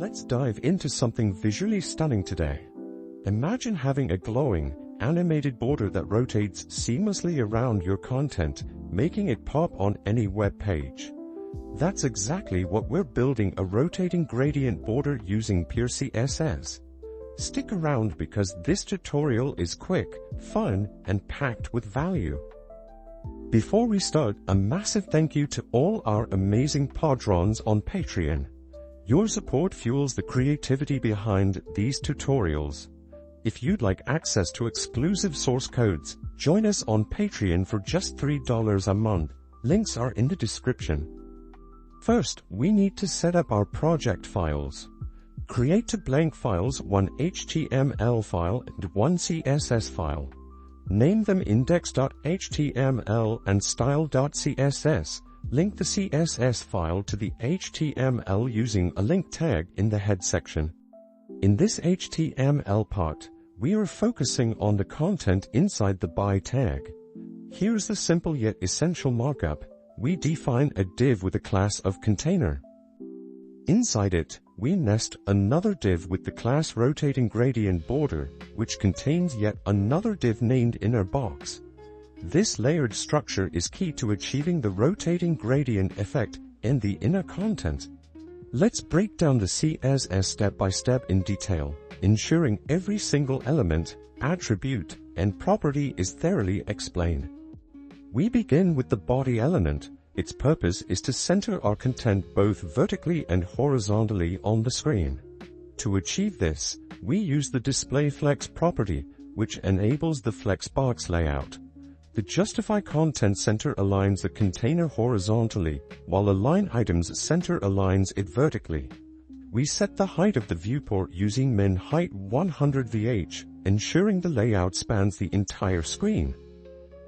Let's dive into something visually stunning today. Imagine having a glowing, animated border that rotates seamlessly around your content, making it pop on any web page. That's exactly what we're building, a rotating gradient border using pure CSS. Stick around because this tutorial is quick, fun, and packed with value. Before we start, a massive thank you to all our amazing patrons on Patreon. Your support fuels the creativity behind these tutorials. If you'd like access to exclusive source codes, join us on Patreon for just $3 a month. Links are in the description. First, we need to set up our project files. Create two blank files, one HTML file and one CSS file. Name them index.html and style.css. Link the CSS file to the HTML using a link tag in the head section. In this HTML part, we are focusing on the content inside the by tag. Here's the simple yet essential markup. We define a div with a class of container. Inside it, we nest another div with the class rotating gradient border, which contains yet another div named inner box. This layered structure is key to achieving the rotating gradient effect in the inner content. Let's break down the CSS step by step in detail, ensuring every single element, attribute, and property is thoroughly explained. We begin with the body element. Its purpose is to center our content both vertically and horizontally on the screen. To achieve this, we use the display flex property, which enables the flex box layout. The justify content center aligns the container horizontally, while align items center aligns it vertically. We set the height of the viewport using min height 100 VH, ensuring the layout spans the entire screen.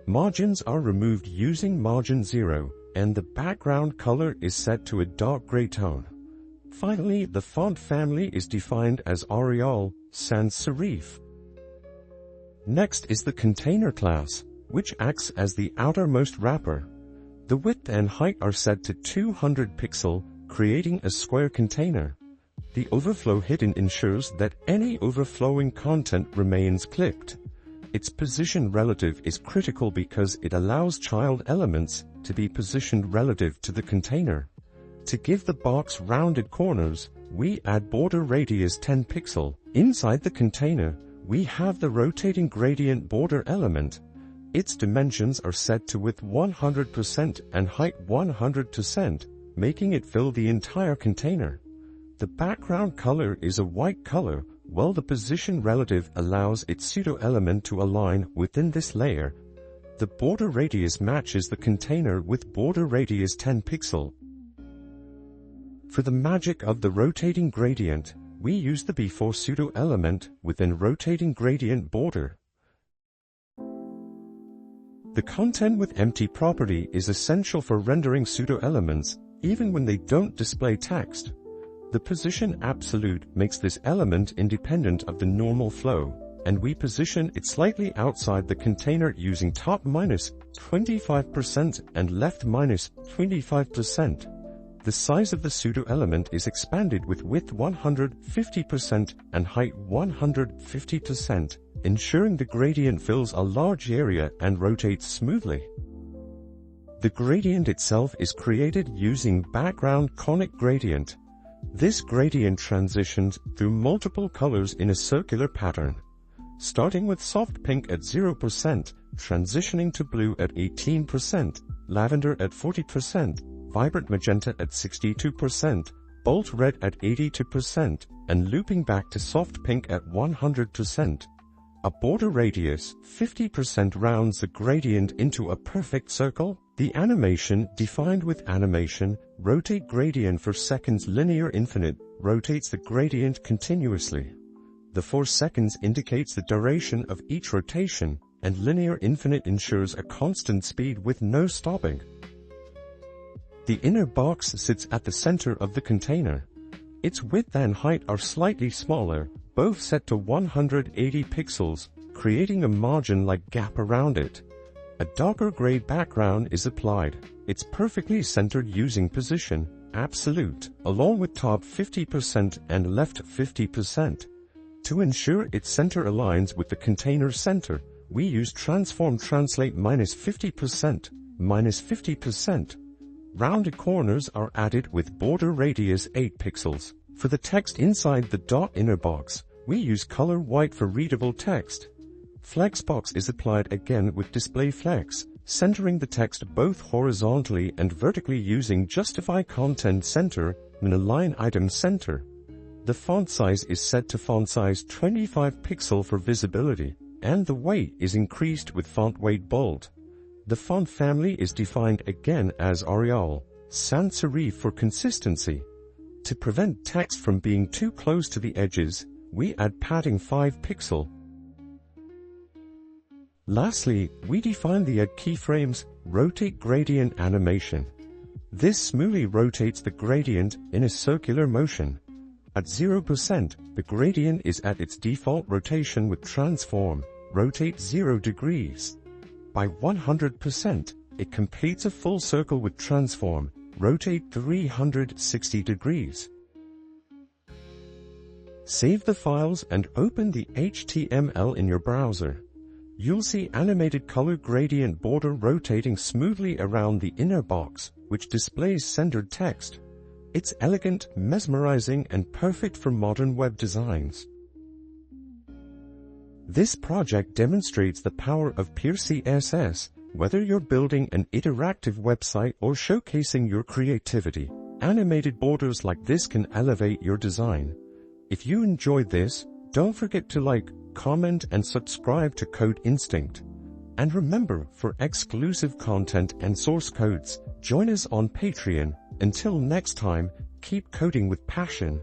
Margins are removed using margin 0, and the background color is set to a dark gray tone. Finally, the font family is defined as Arial sans serif. Next is the container class, which acts as the outermost wrapper. The width and height are set to 200 pixels, creating a square container. The overflow hidden ensures that any overflowing content remains clipped. Its position relative is critical because it allows child elements to be positioned relative to the container. To give the box rounded corners, we add border radius 10 pixels. Inside the container, we have the rotating gradient border element. Its dimensions are set to width 100% and height 100%, making it fill the entire container. The background color is a white color, while the position relative allows its pseudo-element to align within this layer. The border radius matches the container with border radius 10 pixels. For the magic of the rotating gradient, we use the before pseudo-element within rotating gradient border. The content with empty property is essential for rendering pseudo-elements, even when they don't display text. The position absolute makes this element independent of the normal flow, and we position it slightly outside the container using top minus 25% and left minus 25%. The size of the pseudo-element is expanded with width 150% and height 150%, ensuring the gradient fills a large area and rotates smoothly. The gradient itself is created using background conic-graident. This gradient transitions through multiple colors in a circular pattern, starting with soft pink at 0%, transitioning to blue at 18%, lavender at 40%, vibrant magenta at 62%, bolt red at 82%, and looping back to soft pink at 100%. A border radius 50% rounds the gradient into a perfect circle. The animation, defined with animation, rotate gradient for seconds linear infinite, rotates the gradient continuously. The 4 seconds indicates the duration of each rotation, and linear infinite ensures a constant speed with no stopping. The inner box sits at the center of the container. Its width and height are slightly smaller, both set to 180 pixels, creating a margin-like gap around it. A darker gray background is applied. It's perfectly centered using position, absolute, along with top 50% and left 50%. To ensure its center aligns with the container center, we use transform translate -50%, -50%. Rounded corners are added with border radius 8 pixels. For the text inside the dot inner box, we use color white for readable text. Flexbox is applied again with display flex, centering the text both horizontally and vertically using justify content center and align item center. The font size is set to font size 25 pixel for visibility, and the weight is increased with font weight bold. The font family is defined again as Arial, sans serif for consistency. To prevent text from being too close to the edges, we add padding 5 pixel. Lastly, we define the add keyframes, rotate gradient animation. This smoothly rotates the gradient in a circular motion. At 0%, the gradient is at its default rotation with transform, rotate 0 degrees. By 100%, it completes a full circle with transform, rotate 360 degrees. Save the files and open the HTML in your browser. You'll see animated color gradient border rotating smoothly around the inner box, which displays centered text. It's elegant, mesmerizing, and perfect for modern web designs. This project demonstrates the power of pure CSS, whether you're building an interactive website or showcasing your creativity. Animated borders like this can elevate your design. If you enjoyed this, don't forget to like, comment, and subscribe to Code Instinct. And remember, for exclusive content and source codes, join us on Patreon. Until next time, keep coding with passion.